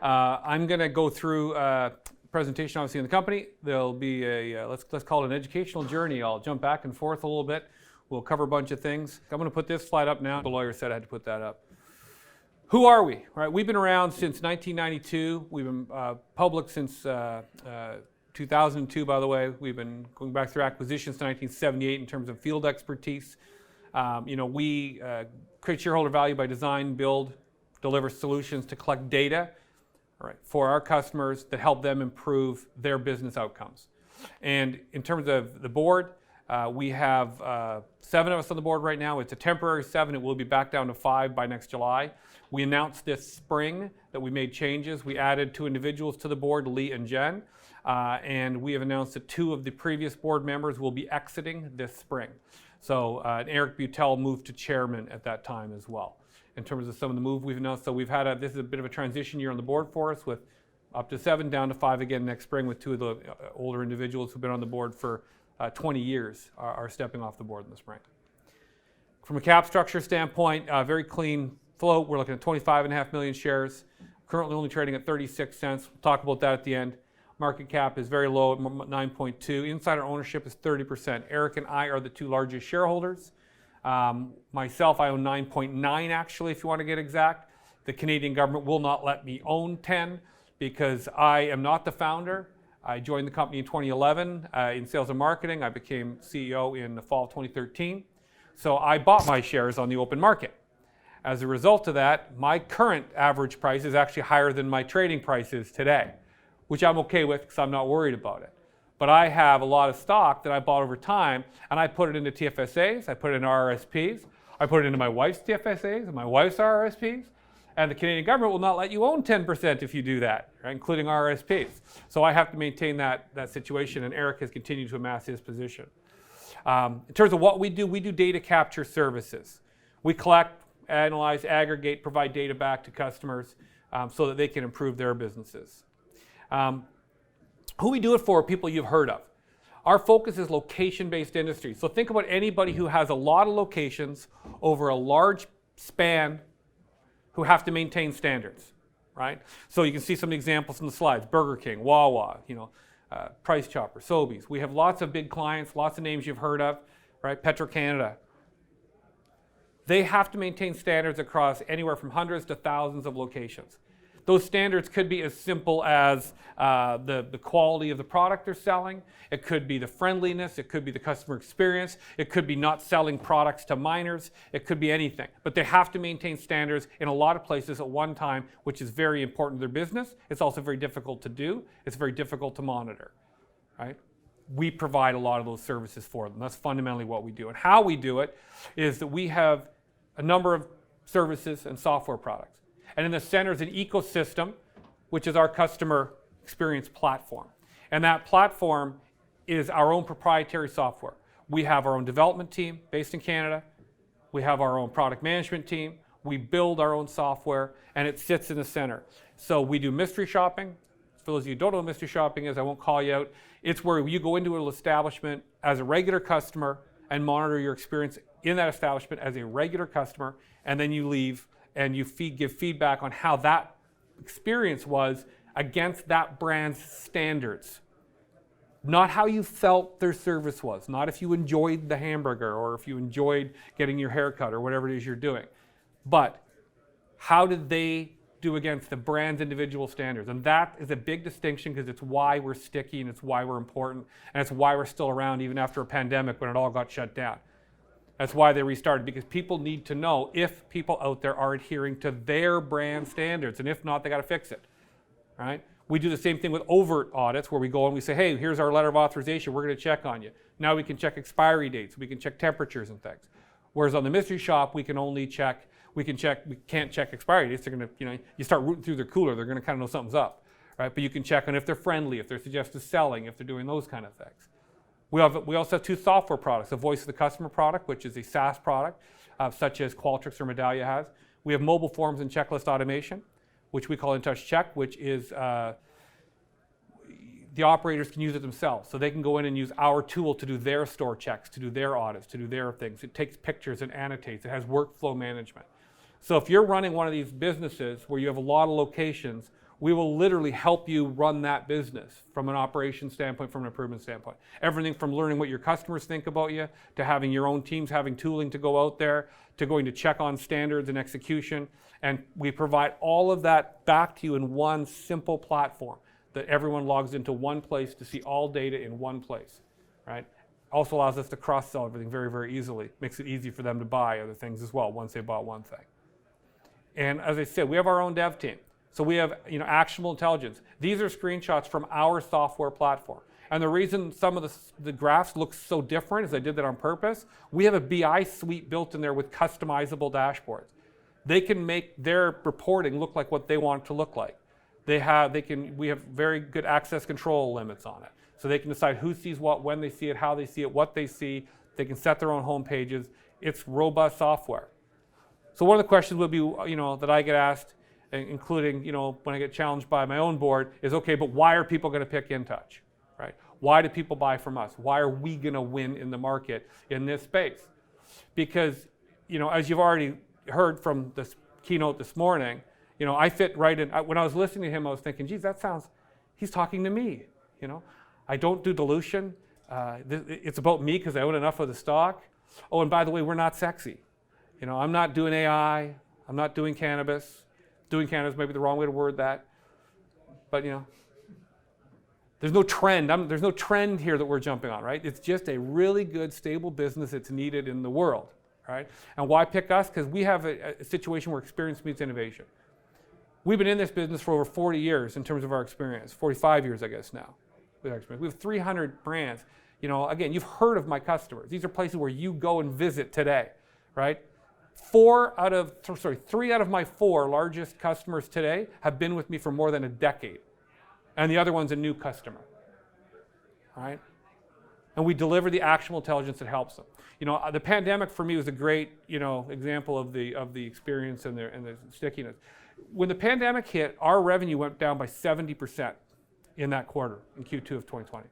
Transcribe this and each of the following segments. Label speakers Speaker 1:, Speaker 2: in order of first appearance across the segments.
Speaker 1: I'm going to go through a presentation, obviously, in the company. There'll be a, let's call it an educational journey. I'll jump back and forth a little bit. We'll cover a bunch of things. I'm going to put this slide up now. The lawyer said I had to put that up. Who are we? Right, we've been around since 1992. We've been public since 2002, by the way. We've been going back through acquisitions to 1978 in terms of field expertise. We create shareholder value by design, build, deliver solutions to collect data, for our customers that help them improve their business outcomes. And in terms of the board, we have 7 of us on the board right now. It's a temporary 7. It will be back down to 5 by next July. We announced this spring that we made changes. We added 2 individuals to the board, Lee and Jen, and we have announced that 2 of the previous board members will be exiting this spring. So Eric Butel moved to chairman at that time as well. In terms of some of the move we've announced, so we've had this is a bit of a transition year on the board for us, with up to 7 down to 5 again next spring, with 2 of the older individuals who've been on the board for 20 years are stepping off the board in the spring. From a cap structure standpoint, very clean float. We're looking at 25.5 million shares, currently only trading at 36 cents. We'll talk about that at the end. Market cap is very low at 9.2. Insider ownership is 30%. Eric and I are the 2 largest shareholders. Myself, I own 9.9 actually, if you want to get exact. The Canadian government will not let me own 10 because I am not the founder. I joined the company in 2011 in sales and marketing. I became CEO in the fall of 2013. So I bought my shares on the open market. As a result of that, my current average price is actually higher than my trading price is today, which I'm okay with because I'm not worried about it. But I have a lot of stock that I bought over time, and I put it into TFSAs, I put it into RRSPs, I put it into my wife's TFSAs and my wife's RRSPs, and the Canadian government will not let you own 10% if you do that, right, including RRSPs. So I have to maintain that situation, and Eric has continued to amass his position. In terms of what we do data capture services. We collect, analyze, aggregate, provide data back to customers so that they can improve their businesses. Who we do it for are people you've heard of. Our focus is location-based industries. So think about anybody who has a lot of locations over a large span who have to maintain standards, right? So you can see some examples in the slides. Burger King, Wawa, Price Chopper, Sobeys. We have lots of big clients, lots of names you've heard of, right? Petro-Canada. They have to maintain standards across anywhere from hundreds to thousands of locations. Those standards could be as simple as the quality of the product they're selling. It could be the friendliness. It could be the customer experience. It could be not selling products to minors. It could be anything. But they have to maintain standards in a lot of places at one time, which is very important to their business. It's also very difficult to do. It's very difficult to monitor, right? We provide a lot of those services for them. That's fundamentally what we do. And how we do it is that we have a number of services and software products. And in the center is an ecosystem, which is our customer experience platform. And that platform is our own proprietary software. We have our own development team based in Canada. We have our own product management team. We build our own software, and it sits in the center. So we do mystery shopping. For those of you who don't know what mystery shopping is, I won't call you out. It's where you go into an establishment as a regular customer and monitor your experience in that establishment as a regular customer, and then you leave and you give feedback on how that experience was against that brand's standards. Not how you felt their service was, not if you enjoyed the hamburger or if you enjoyed getting your hair cut or whatever it is you're doing, but how did they do against the brand's individual standards? And that is a big distinction because it's why we're sticky and it's why we're important and it's why we're still around even after a pandemic when it all got shut down. That's why they restarted, because people need to know if people out there are adhering to their brand standards, and if not, they got to fix it, right? We do the same thing with overt audits where we go and we say, hey, here's our letter of authorization, we're going to check on you. Now we can check expiry dates, we can check temperatures and things. Whereas on the mystery shop, we can't check expiry dates. They're going to, you start rooting through their cooler, they're going to kind of know something's up, right? But you can check on if they're friendly, if they're suggestive selling, if they're doing those kind of things. We also have 2 software products, a voice of the customer product, which is a SaaS product, such as Qualtrics or Medallia has. We have mobile forms and checklist automation, which we call Intouch Check, which is the operators can use it themselves. So they can go in and use our tool to do their store checks, to do their audits, to do their things. It takes pictures and annotates. It has workflow management. So if you're running one of these businesses where you have a lot of locations We will literally help you run that business from an operations standpoint, from an improvement standpoint. Everything from learning what your customers think about you, to having your own teams, having tooling to go out there, to going to check on standards and execution. And we provide all of that back to you in one simple platform that everyone logs into one place to see all data in one place, right? Also allows us to cross-sell everything very, very easily. Makes it easy for them to buy other things as well once they bought one thing. And as I said, we have our own dev team. So we have actionable intelligence. These are screenshots from our software platform. And the reason some of the graphs look so different is I did that on purpose. We have a BI suite built in there with customizable dashboards. They can make their reporting look like what they want it to look like. We have very good access control limits on it. So they can decide who sees what, when they see it, how they see it, what they see. They can set their own home pages. It's robust software. So one of the questions would be, that I get asked, including, when I get challenged by my own board, is okay, but why are people going to pick Intouch, right? Why do people buy from us? Why are we going to win in the market in this space? Because, as you've already heard from this keynote this morning, I fit right in. When I was listening to him, I was thinking, geez, he's talking to me, I don't do dilution. It's about me because I own enough of the stock. Oh, and by the way, we're not sexy. I'm not doing AI. I'm not doing cannabis. Doing cannabis may be the wrong way to word that. But, there's no trend. There's no trend here that we're jumping on, right? It's just a really good, stable business that's needed in the world, right? And why pick us? Because we have a situation where experience meets innovation. We've been in this business for over 40 years in terms of our experience, 45 years, I guess, now. With our experience. We have 300 brands. Again, you've heard of my customers. These are places where you go and visit today, right? 3 out of my 4 largest customers today have been with me for more than a decade. And the other one's a new customer, right? And we deliver the actionable intelligence that helps them. The pandemic for me was a great, example of the experience and the stickiness. When the pandemic hit, our revenue went down by 70% in that quarter, in Q2 of 2020.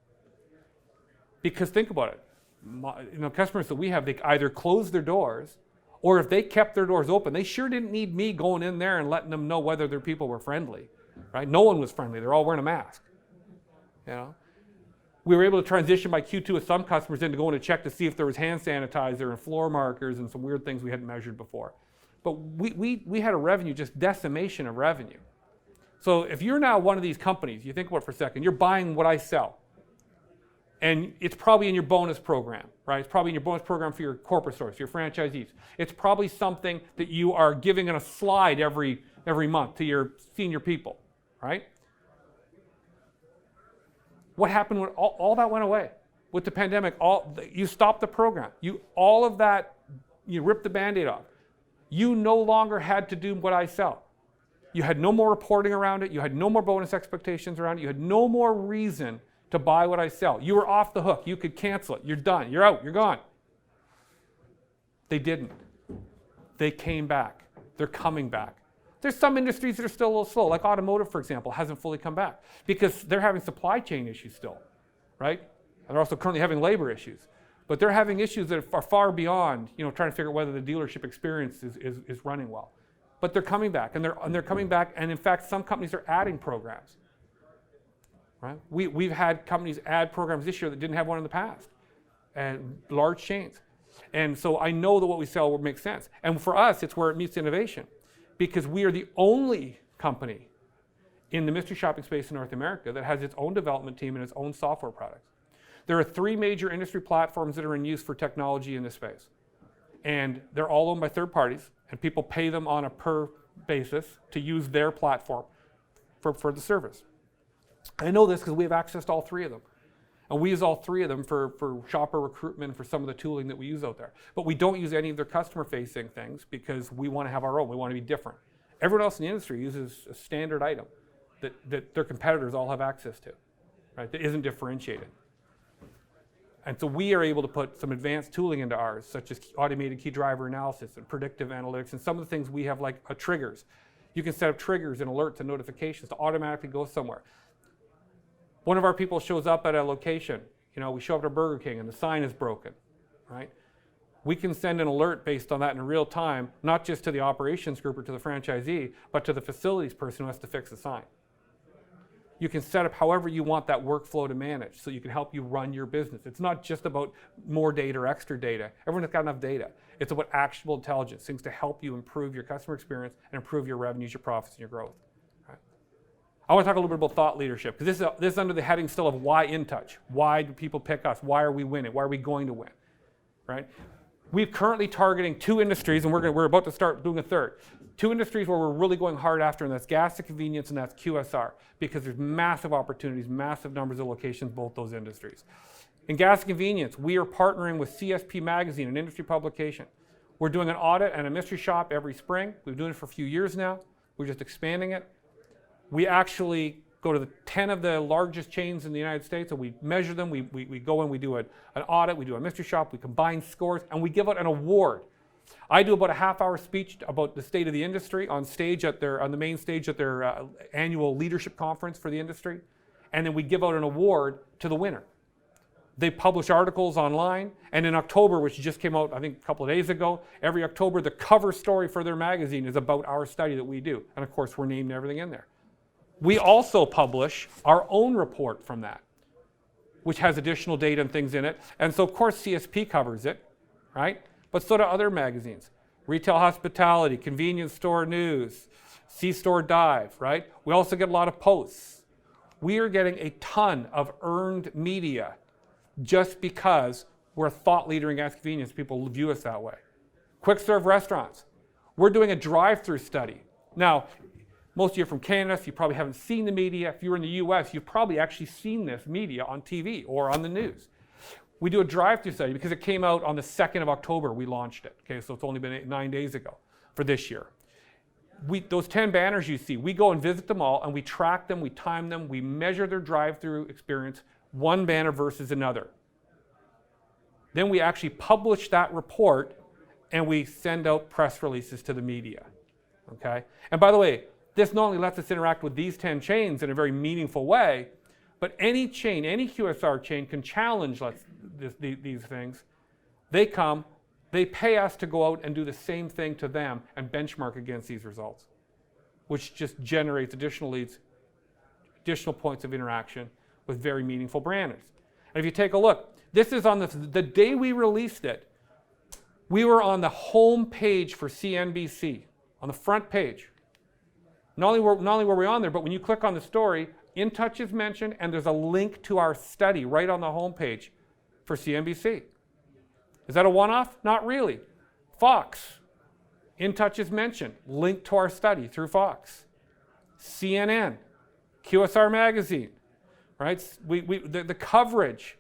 Speaker 1: Because think about it, customers that we have, they either closed their doors, or if they kept their doors open, they sure didn't need me going in there and letting them know whether their people were friendly, right? No one was friendly. They're all wearing a mask, We were able to transition by Q2 with some customers into going to check to see if there was hand sanitizer and floor markers and some weird things we hadn't measured before. But we had a revenue, just decimation of revenue. So if you're now one of these companies, you think about it for a second, you're buying what I sell. And it's probably in your bonus program, right? It's probably in your bonus program for your corporate stores, your franchisees. It's probably something that you are giving in a slide every month to your senior people, right? What happened when all that went away? With the pandemic, you stopped the program. All of that, you ripped the Band-Aid off. You no longer had to do what I sell. You had no more reporting around it. You had no more bonus expectations around it. You had no more reason to buy what I sell. You were off the hook. You could cancel it. You're done. You're out. You're gone. They didn't. They came back. They're coming back. There's some industries that are still a little slow, like automotive, for example, hasn't fully come back because they're having supply chain issues still, right? And they're also currently having labor issues. But they're having issues that are far beyond, trying to figure out whether the dealership experience is running well. But they're coming back, and they're coming back, and in fact, some companies are adding programs. Right? We've had companies add programs this year that didn't have one in the past, and large chains. And so I know that what we sell will make sense. And for us, it's where it meets innovation, because we are the only company in the mystery shopping space in North America that has its own development team and its own software products. There are 3 major industry platforms that are in use for technology in this space. And they're all owned by third parties, and people pay them on a per basis to use their platform for the service. I know this because we have access to all 3 of them. And we use all 3 of them for shopper recruitment, for some of the tooling that we use out there. But we don't use any of their customer-facing things because we want to have our own. We want to be different. Everyone else in the industry uses a standard item that their competitors all have access to, right? That isn't differentiated. And so we are able to put some advanced tooling into ours, such as automated key driver analysis and predictive analytics, and some of the things we have like triggers. You can set up triggers and alerts and notifications to automatically go somewhere. One of our people shows up at a location. We show up at Burger King and the sign is broken, right? We can send an alert based on that in real time, not just to the operations group or to the franchisee, but to the facilities person who has to fix the sign. You can set up however you want that workflow to manage so you can help you run your business. It's not just about more data or extra data. Everyone's got enough data. It's about actionable intelligence, things to help you improve your customer experience and improve your revenues, your profits, and your growth. Right? I want to talk a little bit about thought leadership, because this is under the heading still of why Intouch. Why do people pick us? Why are we winning? Why are we going to win? Right? We're currently targeting 2 industries, and we're about to start doing a third. 2 industries where we're really going hard after, and that's gas and convenience, and that's QSR, because there's massive opportunities, massive numbers of locations, both those industries. In gas and convenience, we are partnering with CSP Magazine, an industry publication. We're doing an audit and a mystery shop every spring. We've been doing it for a few years now. We're just expanding it. We actually go to the 10 of the largest chains in the United States, and we measure them. We go in, we do an audit, we do a mystery shop, we combine scores, and we give out an award. I do about a half-hour speech about the state of the industry on stage on the main stage at their annual leadership conference for the industry, and then we give out an award to the winner. They publish articles online, and in October, which just came out I think a couple of days ago, every October the cover story for their magazine is about our study that we do, and of course we're named everything in there. We also publish our own report from that, which has additional data and things in it, and so of course CSP covers it, right? But so do other magazines. Retail Hospitality, Convenience Store News, C-Store Dive, right? We also get a lot of posts. We are getting a ton of earned media just because we're a thought leader in gas convenience. People view us that way. Quick serve restaurants. We're doing a drive-through study. Now, most of you are from Canada, so you probably haven't seen the media. If you're in the US, you've probably actually seen this media on TV or on the news. We do a drive-through study because it came out on the 2nd of October, we launched it. Okay, so it's only been 9 days ago for this year. Those 10 banners you see, we go and visit them all, and we track them, we time them, we measure their drive-through experience, one banner versus another. Then we actually publish that report, and we send out press releases to the media. Okay? And by the way, this not only lets us interact with these 10 chains in a very meaningful way, but any chain, any QSR chain can challenge these things. They come, they pay us to go out and do the same thing to them and benchmark against these results, which just generates additional leads, additional points of interaction with very meaningful branders. And if you take a look, this is on the day we released it, we were on the home page for CNBC, on the front page. Not only were we on there, but when you click on the story, Intouch is mentioned, and there's a link to our study right on the homepage for CNBC. Is that a one-off? Not really. Fox, Intouch is mentioned, linked to our study through Fox. CNN, QSR Magazine, right? The coverage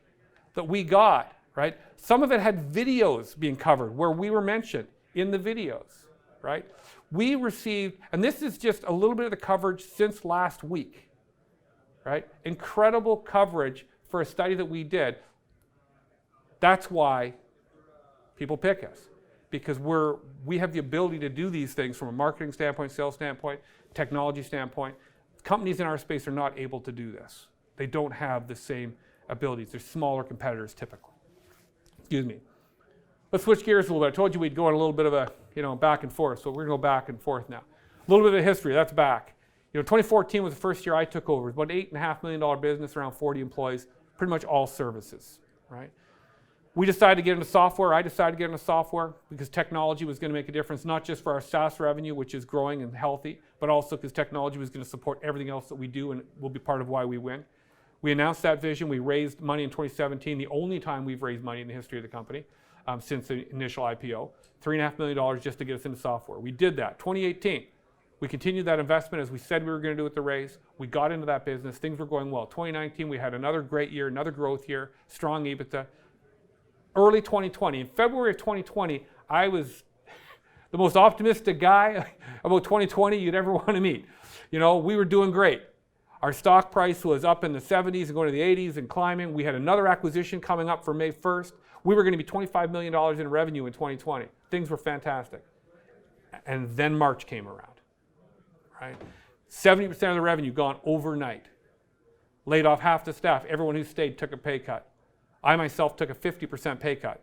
Speaker 1: that we got, right? Some of it had videos being covered where we were mentioned in the videos, right? We received, and this is just a little bit of the coverage since last week, right? Incredible coverage for a study that we did. That's why people pick us, because we have the ability to do these things from a marketing standpoint, sales standpoint, technology standpoint. Companies in our space are not able to do this. They don't have the same abilities. They're smaller competitors typically. Excuse me. Let's switch gears a little bit. I told you we'd go on a little bit of a back and forth, so we're going to go back and forth now. A little bit of history, that's back. 2014 was the first year I took over. It was about an $8.5 million business, around 40 employees, pretty much all services, right? We decided to get into software. I decided to get into software because technology was going to make a difference, not just for our SaaS revenue, which is growing and healthy, but also because technology was going to support everything else that we do and will be part of why we win. We announced that vision. We raised money in 2017, the only time we've raised money in the history of the company since the initial IPO, $3.5 million just to get us into software. We did that. 2018, we continued that investment as we said we were going to do with the raise. We got into that business. Things were going well. 2019, we had another great year, another growth year, strong EBITDA. Early 2020, in February of 2020, I was the most optimistic guy about 2020 you'd ever want to meet. We were doing great. Our stock price was up in the 70s and going to the 80s and climbing. We had another acquisition coming up for May 1st. We were going to be $25 million in revenue in 2020. Things were fantastic. And then March came around, right? 70% of the revenue gone overnight. Laid off half the staff. Everyone who stayed took a pay cut. I myself took a 50% pay cut,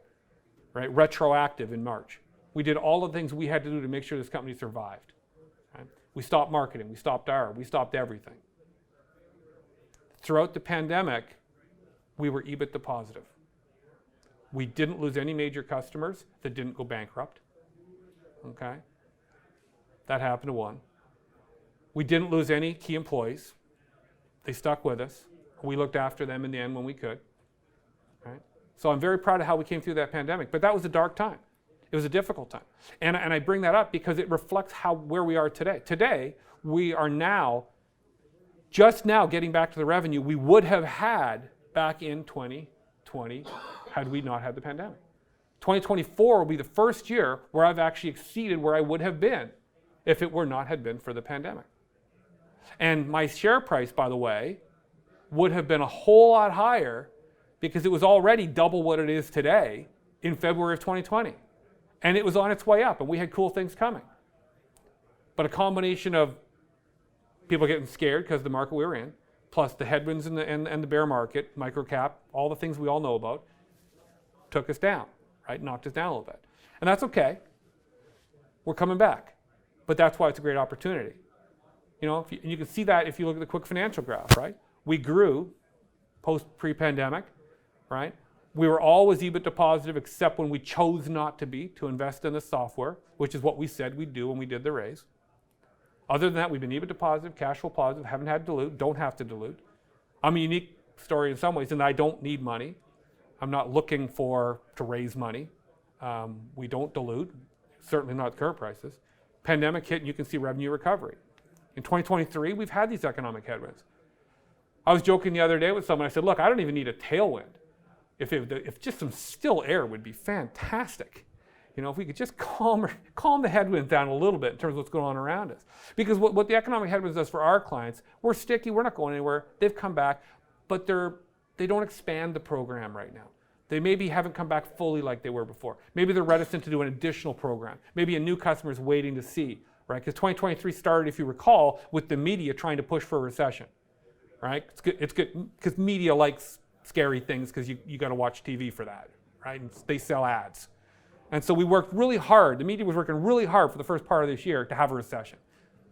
Speaker 1: right? Retroactive in March. We did all the things we had to do to make sure this company survived. Right? We stopped marketing. We stopped we stopped everything. throughout the pandemic, we were EBITDA positive. We didn't lose any major customers that didn't go bankrupt. Okay? That happened to one. We didn't lose any key employees. They stuck with us. We looked after them in the end when we could. Right? So I'm very proud of how we came through that pandemic. But that was a dark time. It was a difficult time. And I bring that up because it reflects where we are today. Today, we are just now getting back to the revenue we would have had back in 2020 had we not had the pandemic. 2024 will be the first year where I've actually exceeded where I would have been if it had been for the pandemic. And my share price, by the way, would have been a whole lot higher because it was already double what it is today in February of 2020. And it was on its way up, and we had cool things coming. But a combination of people getting scared because of the market we were in, plus the headwinds and the bear market, microcap, all the things we all know about, took us down, right? Knocked us down a little bit. And that's okay. We're coming back. But that's why it's a great opportunity. You know, you can see that if you look at the quick financial graph, right? We grew pre-pandemic, right? We were always EBITDA positive except when we chose not to be, to invest in the software, which is what we said we'd do when we did the raise. Other than that, we've been EBITDA positive, cash flow positive, haven't had to dilute, don't have to dilute. I'm a unique story in some ways in that I don't need money. I'm not looking to raise money. We don't dilute, certainly not at current prices. Pandemic hit and you can see revenue recovery. In 2023, we've had these economic headwinds. I was joking the other day with someone, I said, look, I don't even need a tailwind. If just some still air would be fantastic. You know, if we could just calm the headwinds down a little bit in terms of what's going on around us. Because what the economic headwinds does for our clients, we're sticky, we're not going anywhere, they've come back, but they don't expand the program right now. They maybe haven't come back fully like they were before. Maybe they're reticent to do an additional program. Maybe a new customer is waiting to see, right? Because 2023 started, if you recall, with the media trying to push for a recession, right? It's good because media likes scary things because you got to watch TV for that, right? And they sell ads. And so we worked really hard. The media was working really hard for the first part of this year to have a recession.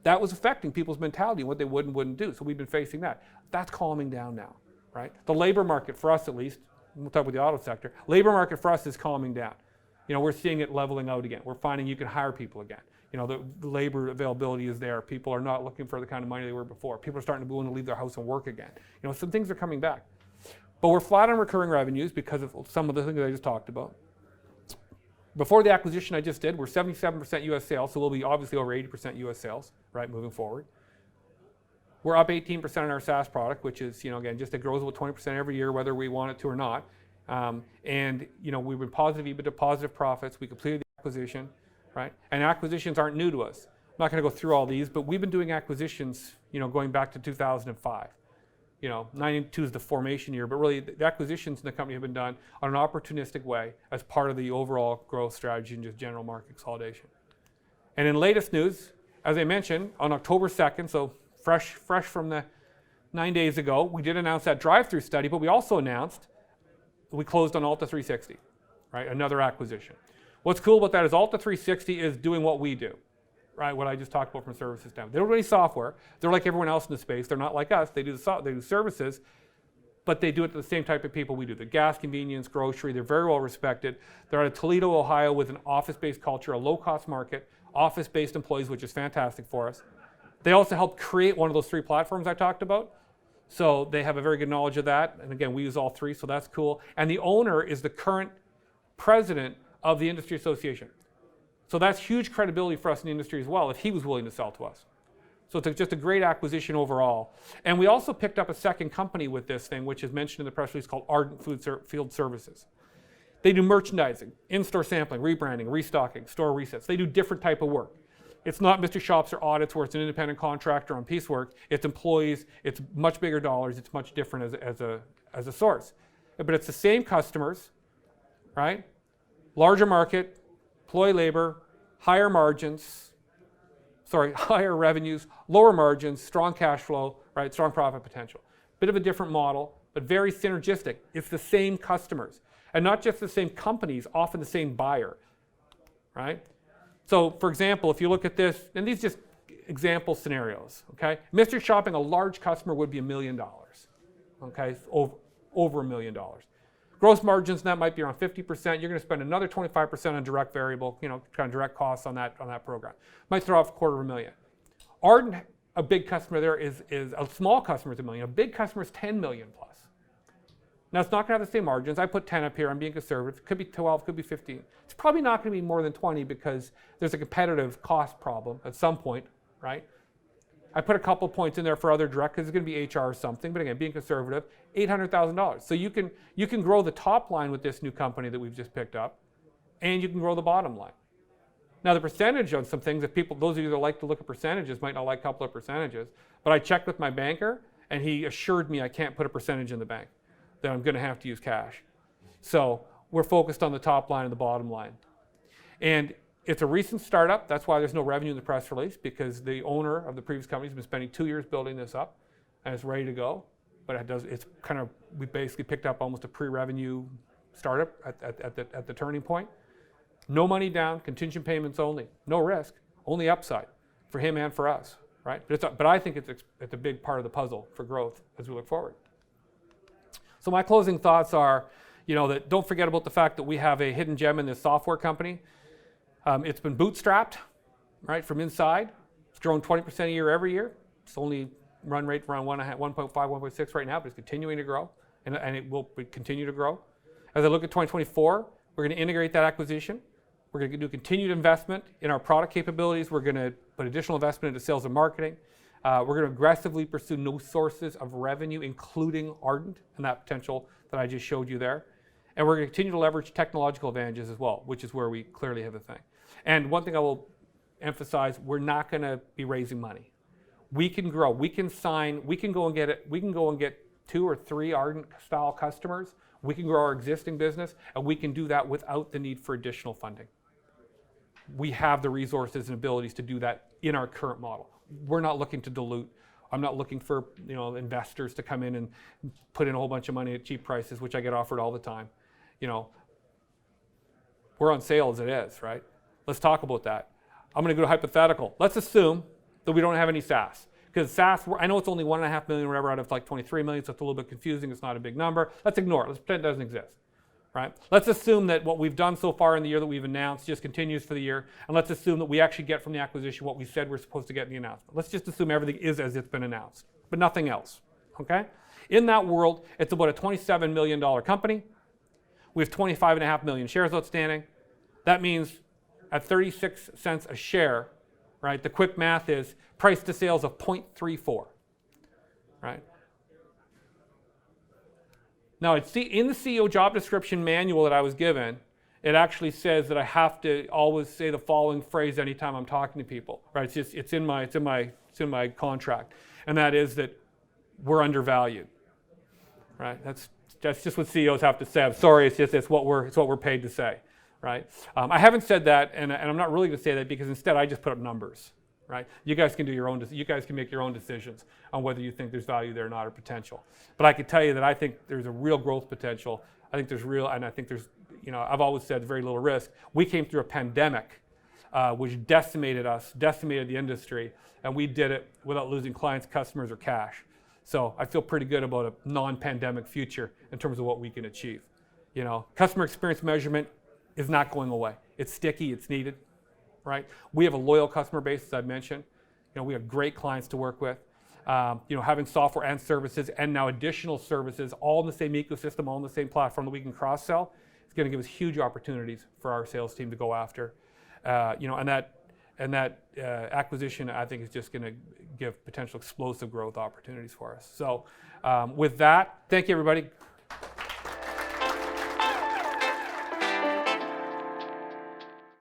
Speaker 1: That was affecting people's mentality and what they would and wouldn't do. So we've been facing that. That's calming down now, right? The labor market for us at least, we'll talk about the auto sector, labor market for us is calming down. You know, we're seeing it leveling out again. We're finding you can hire people again. You know, the labor availability is there. People are not looking for the kind of money they were before. People are starting to be willing to leave their house and work again. You know, some things are coming back. But we're flat on recurring revenues because of some of the things that I just talked about. Before the acquisition I just did, we're 77% US sales, so we'll be obviously over 80% US sales, right, moving forward. We're up 18% on our SaaS product, which is, you know, again, just it grows with 20% every year, whether we want it to or not. And, you know, we've been positive EBITDA, positive profits. We completed the acquisition, right? And acquisitions aren't new to us. I'm not going to go through all these, but we've been doing acquisitions, you know, going back to 2005. You know, 92 is the formation year, but really the acquisitions in the company have been done on an opportunistic way as part of the overall growth strategy and just general market consolidation. And in latest news, as I mentioned, on October 2nd, so fresh from the 9 days ago, we did announce that drive-through study, but we also announced we closed on Alta 360, right? Another acquisition. What's cool about that is Alta 360 is doing what we do, right? What I just talked about from a services standpoint. They don't do any software. They're like everyone else in the space. They're not like us. They do services, but they do it to the same type of people we do. The gas, convenience, grocery. They're very well respected. They're out of Toledo, Ohio, with an office-based culture, a low-cost market, office-based employees, which is fantastic for us. They also helped create one of those 3 platforms I talked about. So they have a very good knowledge of that. And again, we use all 3, so that's cool. And the owner is the current president of the industry association. So that's huge credibility for us in the industry as well if he was willing to sell to us. So it's just a great acquisition overall. And we also picked up a second company with this thing, which is mentioned in the press release, called Ardent Field Services. They do merchandising, in-store sampling, rebranding, restocking, store resets. They do different type of work. It's not mystery shops or audits where it's an independent contractor on piecework. It's employees. It's much bigger dollars. It's much different as a source. But it's the same customers, right? Larger market, employee labor, higher revenues, lower margins, strong cash flow, right? Strong profit potential. Bit of a different model, but very synergistic. It's the same customers. And not just the same companies, often the same buyer, right? So, for example, if you look at this, and these just example scenarios, okay? Mystery shopping, a large customer would be $1 million, okay, over $1 million. Gross margins, that might be around 50%. You're going to spend another 25% on direct variable, kind of direct costs on that program. Might throw off $250,000. Ardent, a big customer there is a small customer is $1 million. A big customer is $10 million plus. Now it's not going to have the same margins. I put 10 up here. I'm being conservative. It could be 12, could be 15. It's probably not going to be more than 20 because there's a competitive cost problem at some point, right? I put a couple points in there for other direct because it's going to be HR or something. But again, being conservative, $800,000. So you can grow the top line with this new company that we've just picked up, and you can grow the bottom line. Now the percentage on some things, those of you that like to look at percentages might not like a couple of percentages. But I checked with my banker, and he assured me I can't put a percentage in the bank, that I'm going to have to use cash. So we're focused on the top line and the bottom line. And it's a recent startup. That's why there's no revenue in the press release, because the owner of the previous company has been spending 2 years building this up, and it's ready to go. But we basically picked up almost a pre-revenue startup at the turning point. No money down, contingent payments only, no risk, only upside for him and for us, right? But I think it's a big part of the puzzle for growth as we look forward. So my closing thoughts are, that don't forget about the fact that we have a hidden gem in this software company. It's been bootstrapped, right, from inside. It's grown 20% a year every year. It's only run rate around 1.5, 1.6 right now, but it's continuing to grow, and it will continue to grow. As I look at 2024, we're going to integrate that acquisition. We're going to do continued investment in our product capabilities. We're going to put additional investment into sales and marketing. We're going to aggressively pursue new sources of revenue, including Ardent and that potential that I just showed you there. And we're going to continue to leverage technological advantages as well, which is where we clearly have a thing. And one thing I will emphasize, we're not going to be raising money. We can grow. We can sign. We can go and get it. We can go and get 2 or 3 Ardent-style customers. We can grow our existing business, and we can do that without the need for additional funding. We have the resources and abilities to do that in our current model. We're not looking to dilute. I'm not looking for investors to come in and put in a whole bunch of money at cheap prices, which I get offered all the time. We're on sale as it is, right? Let's talk about that. I'm going to go to hypothetical. Let's assume that we don't have any SaaS. Because SaaS, I know it's only $1.5 million or whatever out of like 23 million, so it's a little bit confusing. It's not a big number. Let's ignore it. Let's pretend it doesn't exist. Right? Let's assume that what we've done so far in the year that we've announced just continues for the year, and let's assume that we actually get from the acquisition what we said we're supposed to get in the announcement. Let's just assume everything is as it's been announced, but nothing else. Okay? In that world, it's about a $27 million company. We have 25.5 million shares outstanding. That means at 36 cents a share, right? The quick math is price to sales of 0.34, right? Now, in the CEO job description manual that I was given, it actually says that I have to always say the following phrase anytime I'm talking to people, right? It's in my contract, and that is that we're undervalued, right? That's just what CEOs have to say. I'm sorry, it's what we're paid to say, right? I haven't said that, and I'm not really going to say that because instead I just put up numbers. Right? You guys can do your own. You guys can make your own decisions on whether you think there's value there or not, or potential. But I can tell you that I think there's a real growth potential. I think there's and I think there's, I've always said very little risk. We came through a pandemic, which decimated us, decimated the industry, and we did it without losing clients, customers, or cash. So I feel pretty good about a non-pandemic future in terms of what we can achieve. Customer experience measurement is not going away. It's sticky. It's needed. Right? We have a loyal customer base, as I've mentioned. We have great clients to work with. Having software and services and now additional services all in the same ecosystem, all in the same platform that we can cross-sell, it's going to give us huge opportunities for our sales team to go after. And that acquisition, I think, is just going to give potential explosive growth opportunities for us. So with that, thank you, everybody.